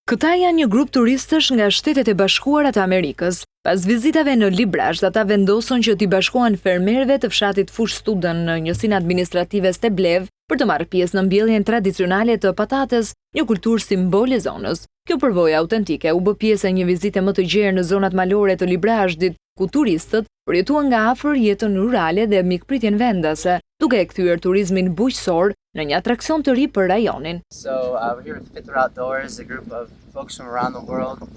Këta janë një grup turistësh nga Shtetet e Bashkuara të Amerikës. Pas vizitave në Librazh, ata vendosën që t'i bashkohen fermerëve të fshatit Fush Studën në njësinë administrative Steblev për të marrë pjesë në mbjelljen tradicionale të patates, një kulturë simbol e zonës. Kjo përvojë autentike u bë pjesë e një vizite më të gjerë në zonat malore të Librazhdit, ku turistët përjetuan nga afër jetën rurale dhe mikpritjen vendase, duke e kthyer turizmin bujqësor në një atraksion të ri për rajonin. We're here with Fifth Outdoors, a group of folks from around the world.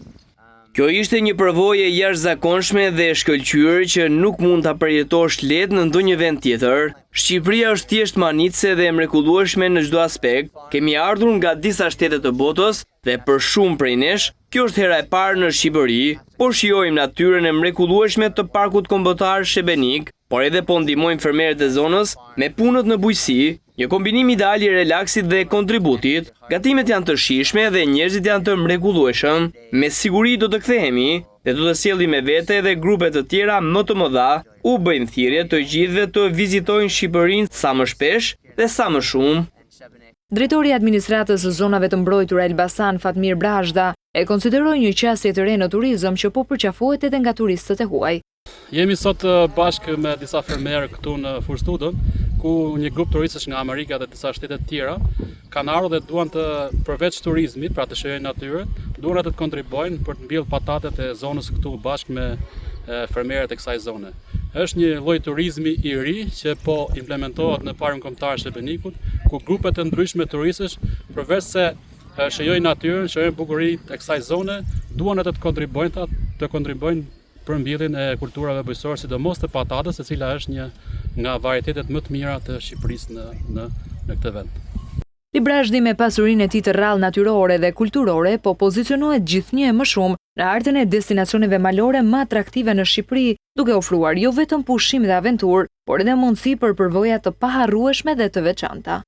Kjo ishte një përvojë e jashtëzakonshme dhe e shkëlqyer që nuk mund ta përjetosh lehtë në ndonjë vend tjetër. Shqipëria është thjesht manicë dhe e mrekullueshme në çdo aspekt. Kemi ardhur nga disa shtete të botës dhe për shumë prej nesh, kjo është hera e parë në Shqipëri, por shijojmë natyrën e mrekullueshme të parkut kombëtar Shebenik, por edhe po ndihmojmë fermerët e zonës me punët në bujqësi, një kombinim ideal i relaksit dhe kontributit. Gatimet janë të shijshme dhe njerëzit janë të mrekullueshëm. Me siguri do të kthehemi dhe do të sjellim me vete edhe grupe të tjera më të mëdha. U bëjmë thirrje të gjithëve të vizitojnë Shqipërinë sa më shpesh dhe sa më shumë. Drejtori i administratës së zonave të mbrojtura Elbasan, Fatmir Brazda, e konsideroi një qasje të re në turizëm që po përqafohet edhe nga turistët e huaj. Jemi sot bashkë me disa fermerë këtu në Fush Studën, ku një grup turistësh nga Amerika dhe disa shtete të tjera kanë ardhur dhe duan të, përveç turizmit, pra të shijojnë natyrën, duan të kontribuojnë për të mbjellë patatet e zonës këtu bashkë me fermerët e kësaj zone. Është një lloj turizmi i ri që po implementohet në parkun kombëtar Shebenikut, ku grupe të ndryshme turistësh, përveç se shijojnë natyrën, shijojnë bukuritë e kësaj zone, duan të kontribuojnë për mbjelljen e kulturave bujqësore, sidomos të patates, e cila është një nga varietetet më të mira të Shqipërisë në këtë vend. Librazhdi me pasurinë e tij të rrallë natyrore dhe kulturore po pozicionohet gjithnjë më shumë në artën e destinacioneve malore më atraktive në Shqipëri, duke ofruar jo vetëm pushim dhe aventurë, por edhe mundësi për përvoja të paharrueshme dhe të veçanta.